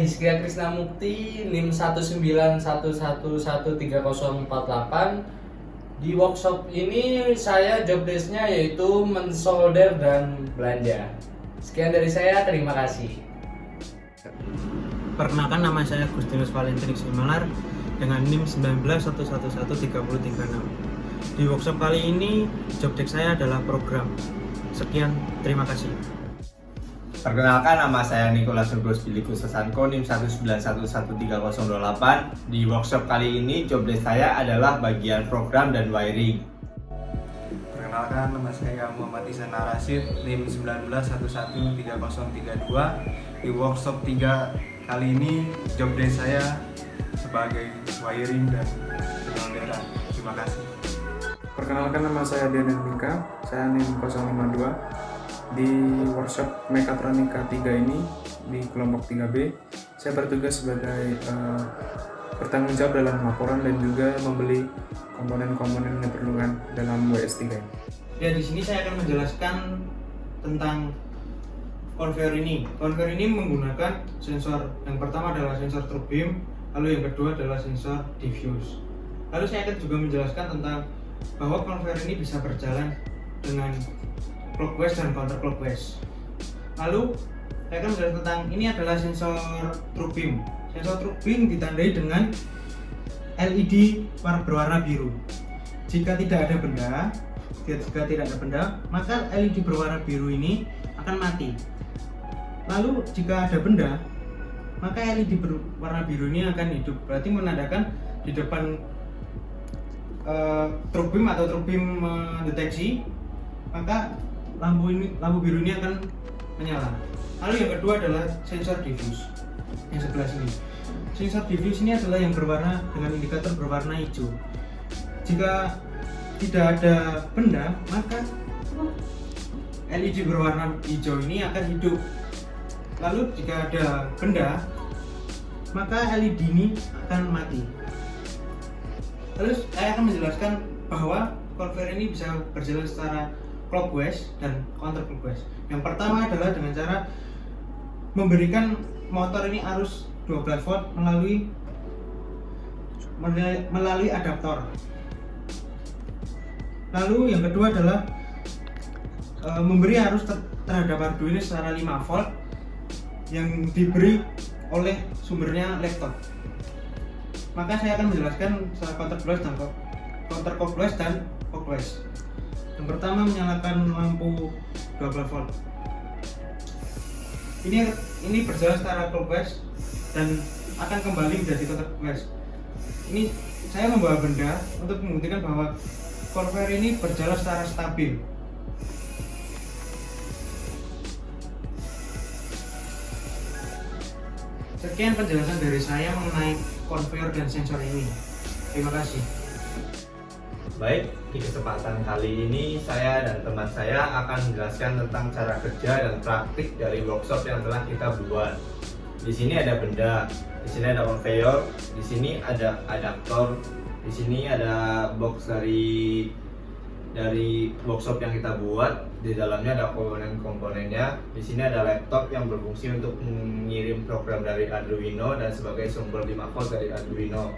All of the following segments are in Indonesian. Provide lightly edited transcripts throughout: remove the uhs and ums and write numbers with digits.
Hizkia Krisnamukti, NIM 191113048. Di workshop ini saya job desk-nya yaitu mensolder dan belanja. Sekian dari saya, terima kasih. Perkenalkan, nama saya Gustinus Valentinus Imalar dengan NIM 191113036. Di workshop kali ini job desk saya adalah program. Sekian, terima kasih. Perkenalkan, nama saya Nicholas Nugros Bilikus Sasanko, NIM 1911308. Di workshop kali ini job desk saya adalah bagian program dan wiring. Perkenalkan, nama saya Muhammad Ihsan Arasid, NIM 1911332. Di workshop 3 kali ini job desk saya sebagai wiring dan penyelenggaraan. Terima kasih. Perkenalkan, nama saya Dian Mika, saya NIM 052. Di workshop Mekatronika 3 ini di kelompok 3B, saya bertugas sebagai bertanggung jawab dalam laporan dan juga membeli komponen-komponen yang diperlukan dalam WS3 ini. Ya, di sini saya akan menjelaskan tentang conveyor ini. Conveyor ini menggunakan sensor. Yang pertama adalah sensor true beam, lalu yang kedua adalah sensor diffuse. Lalu saya akan juga menjelaskan tentang bahwa conveyor ini bisa berjalan dengan clockwise dan counterclockwise. Lalu saya akan menjelaskan tentang ini adalah sensor true beam. Sensor true beam ditandai dengan LED berwarna biru. Jika tidak ada benda, maka LED berwarna biru ini akan mati. Lalu jika ada benda, maka LED berwarna biru ini akan hidup. Berarti menandakan di depan true beam atau true beam mendeteksi, maka lampu biru ini akan menyala. Lalu yang kedua adalah sensor diffuse yang sebelah sini. Sensor diffuse ini adalah yang berwarna dengan indikator berwarna hijau. Jika tidak ada benda, maka LED berwarna hijau ini akan hidup. Lalu jika ada benda, maka LED ini akan mati. Lalu saya akan menjelaskan bahwa conveyor ini bisa berjalan secara clockwise dan counterclockwise. Yang pertama adalah dengan cara memberikan motor ini arus 12 volt melalui adaptor. Lalu yang kedua adalah memberi arus terhadap Arduino secara 5 volt yang diberi oleh sumbernya laptop. Maka saya akan menjelaskan secara counterclockwise dan clockwise. Yang pertama, menyalakan lampu 12 volt. Ini berjalan secara clockwise dan akan kembali menjadi counterclockwise. Ini saya membawa benda untuk membuktikan bahwa conveyor ini berjalan secara stabil. Sekian penjelasan dari saya mengenai conveyor dan sensor ini. Terima kasih. Baik, di kesempatan kali ini saya dan teman saya akan menjelaskan tentang cara kerja dan praktik dari workshop yang telah kita buat. Di sini ada benda, di sini ada conveyor, di sini ada adaptor, di sini ada box dari workshop yang kita buat. Di dalamnya ada komponen-komponennya. Di sini ada laptop yang berfungsi untuk mengirim program dari Arduino dan sebagai sumber 5 volt dari Arduino.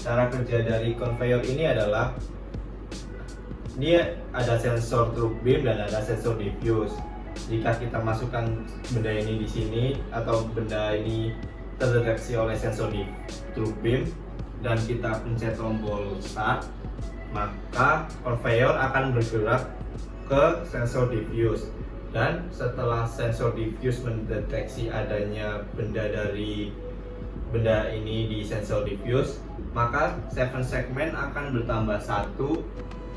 Cara kerja dari conveyor ini adalah dia ada sensor true beam dan ada sensor diffuse. Jika kita masukkan benda ini di sini atau benda ini terdeteksi oleh sensor di true beam dan kita pencet tombol start, maka conveyor akan bergerak ke sensor diffuse. Dan setelah sensor diffuse mendeteksi adanya benda ini di sensor diffuse, maka 7 segmen akan bertambah 1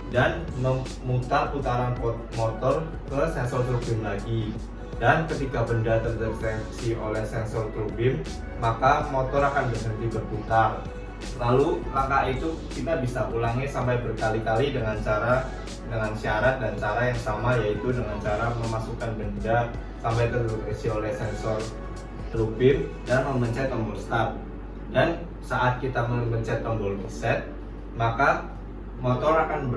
dan memutar putaran motor ke sensor true beam lagi. Dan ketika benda terdeteksi oleh sensor true beam, maka motor akan berhenti berputar. Lalu langkah itu kita bisa ulangi sampai berkali-kali dengan syarat dan cara yang sama, yaitu dengan cara memasukkan benda sampai terdeteksi oleh sensor true beam dan memencet tombol start. Dan saat kita memencet tombol reset, maka motor akan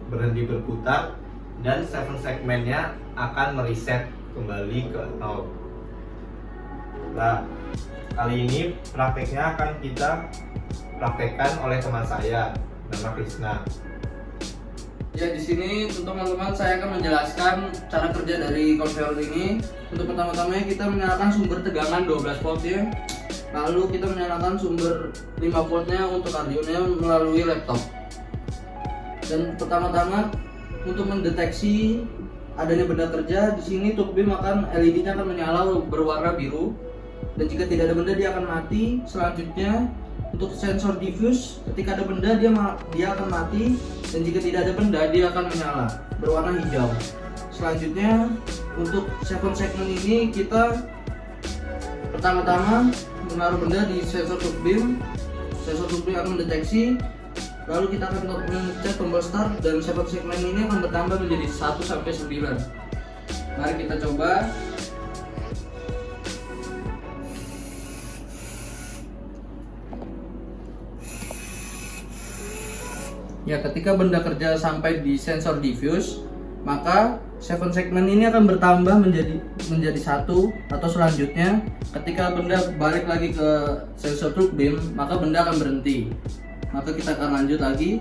berhenti berputar dan 7 segmennya akan mereset kembali ke 0. Nah, Kali ini prakteknya akan kita praktekkan oleh teman saya, nama Krisna. Ya, di sini untuk teman-teman saya akan menjelaskan cara kerja dari conveyor ini. Untuk pertama-tama kita menyalakan sumber tegangan 12 voltnya, lalu kita menyalakan sumber 5 voltnya untuk Arduino melalui laptop. Dan pertama-tama untuk mendeteksi adanya benda kerja, di sini turbin LED-nya akan menyala berwarna biru. Dan jika tidak ada benda dia akan mati. Selanjutnya untuk sensor diffuse, ketika ada benda dia akan mati, dan jika tidak ada benda dia akan menyala berwarna hijau. Selanjutnya untuk 7 segmen ini kita pertama-tama menaruh benda di sensor turbin. Sensor turbin akan mendeteksi, lalu kita akan mencet tombol start dan 7 segmen ini akan bertambah menjadi 1 sampai 9. Mari kita coba. Ya, ketika benda kerja sampai di sensor diffuse, maka 7 segmen ini akan bertambah menjadi 1, atau selanjutnya ketika benda balik lagi ke sensor turbin, maka benda akan berhenti. Maka kita akan lanjut lagi.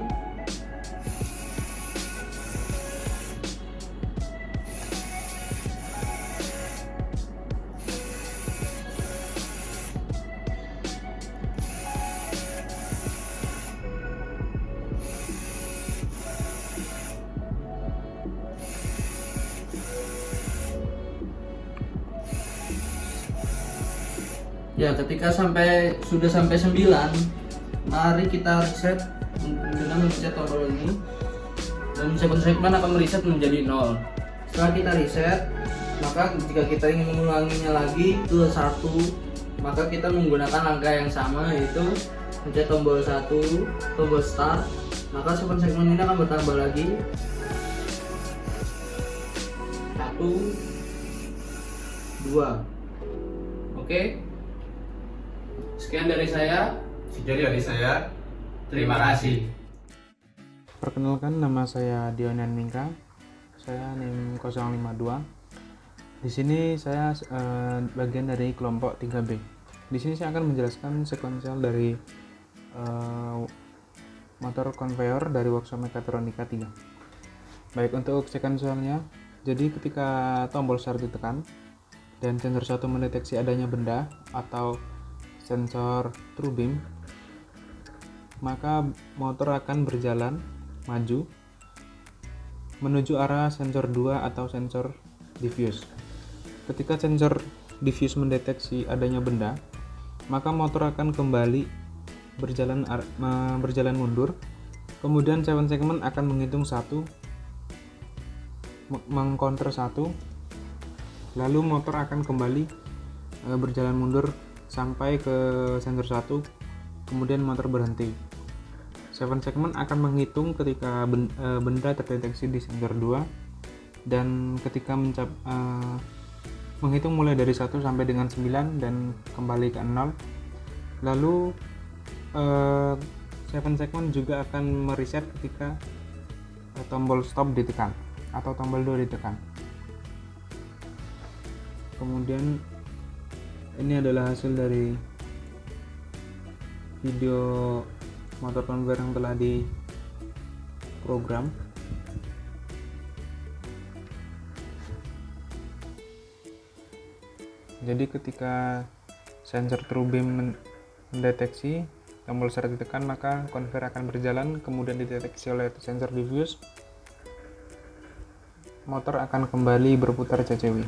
Ya, ketika sudah sampai 9, mari kita reset dengan mencet tombol ini, dan 7 segmen akan mereset menjadi 0. Setelah kita reset, maka jika kita ingin mengulanginya lagi ke 1, maka kita menggunakan angka yang sama, yaitu mencet tombol 1, tombol start, maka 7 segmen ini akan bertambah lagi 1, 2. Oke. Sekian dari saya. Terima kasih. Perkenalkan, nama saya Dionan Mingka. Saya NIM 052. Di sini saya bagian dari kelompok 3B. Di sini saya akan menjelaskan sekuensial dari motor conveyor dari workshop Mekatronika 3. Baik, untuk sekuensialnya, jadi ketika tombol start ditekan dan sensor 1 mendeteksi adanya benda atau sensor true beam, maka motor akan berjalan maju menuju arah sensor 2 atau sensor diffuse. Ketika sensor diffuse mendeteksi adanya benda, maka motor akan kembali berjalan mundur. Kemudian 7 segmen akan menghitung 1, mengcounter 1, lalu motor akan kembali berjalan mundur sampai ke sensor 1, kemudian motor berhenti. 7 segmen akan menghitung ketika benda terdeteksi di sensor 2, dan ketika menghitung mulai dari 1 sampai dengan 9 dan kembali ke 0. Lalu 7 segmen juga akan mereset ketika tombol stop ditekan atau tombol 2 ditekan. Kemudian ini adalah hasil dari video motor conveyor yang telah diprogram. Jadi ketika sensor true beam mendeteksi, tombol start ditekan, maka conveyor akan berjalan, kemudian dideteksi oleh sensor diffuse, motor akan kembali berputar CCW.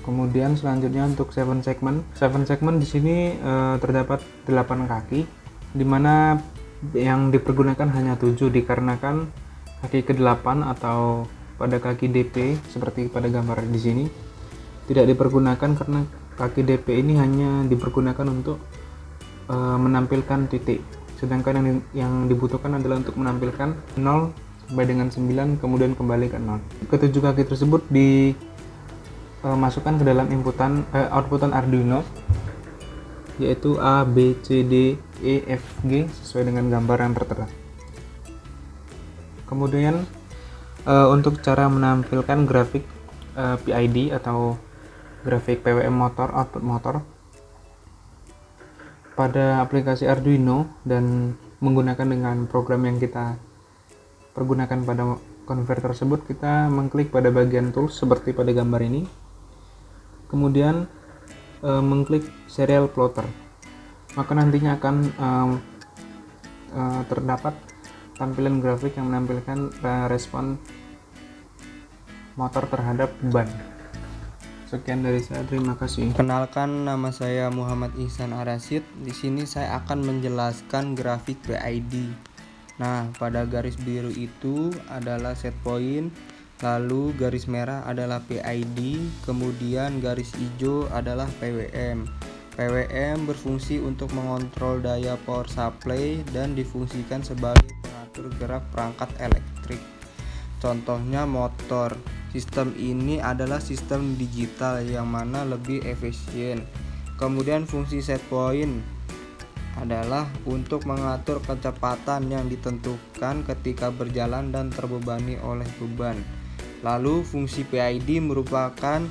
Kemudian selanjutnya untuk 7 segmen di sini terdapat 8 kaki, di mana yang dipergunakan hanya 7 dikarenakan kaki ke-8 atau pada kaki DP seperti pada gambar di sini tidak dipergunakan karena kaki DP ini hanya dipergunakan untuk menampilkan titik, sedangkan yang dibutuhkan adalah untuk menampilkan 0 sampai dengan 9 kemudian kembali ke 0. Ketujuh kaki tersebut masukkan ke dalam outputan Arduino, yaitu A, B, C, D, E, F, G sesuai dengan gambar yang tertera. Kemudian untuk cara menampilkan grafik PID atau grafik PWM motor, output motor, pada aplikasi Arduino dan menggunakan dengan program yang kita pergunakan pada konverter tersebut, kita mengklik pada bagian tools seperti pada gambar ini, kemudian mengklik serial plotter, maka nantinya akan terdapat tampilan grafik yang menampilkan respon motor terhadap beban. Sekian dari saya, terima kasih. Kenalkan, nama saya Muhammad Ihsan Arasid. Di sini saya akan menjelaskan grafik PID. Nah, pada garis biru itu adalah set point, lalu garis merah adalah PID, kemudian garis hijau adalah PWM. PWM berfungsi untuk mengontrol daya power supply dan difungsikan sebagai pengatur gerak perangkat elektrik. Contohnya motor. Sistem ini adalah sistem digital yang mana lebih efisien. Kemudian fungsi set point adalah untuk mengatur kecepatan yang ditentukan ketika berjalan dan terbebani oleh beban. Lalu fungsi PID merupakan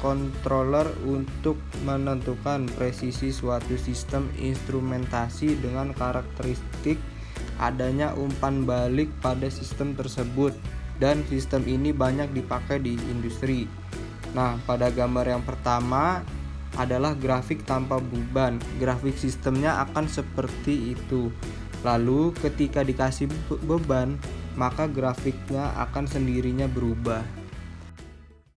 controller untuk menentukan presisi suatu sistem instrumentasi dengan karakteristik adanya umpan balik pada sistem tersebut, dan sistem ini banyak dipakai di industri. Nah, pada gambar yang pertama adalah grafik tanpa beban. Grafik sistemnya akan seperti itu. Lalu ketika dikasih beban, maka grafiknya akan sendirinya berubah.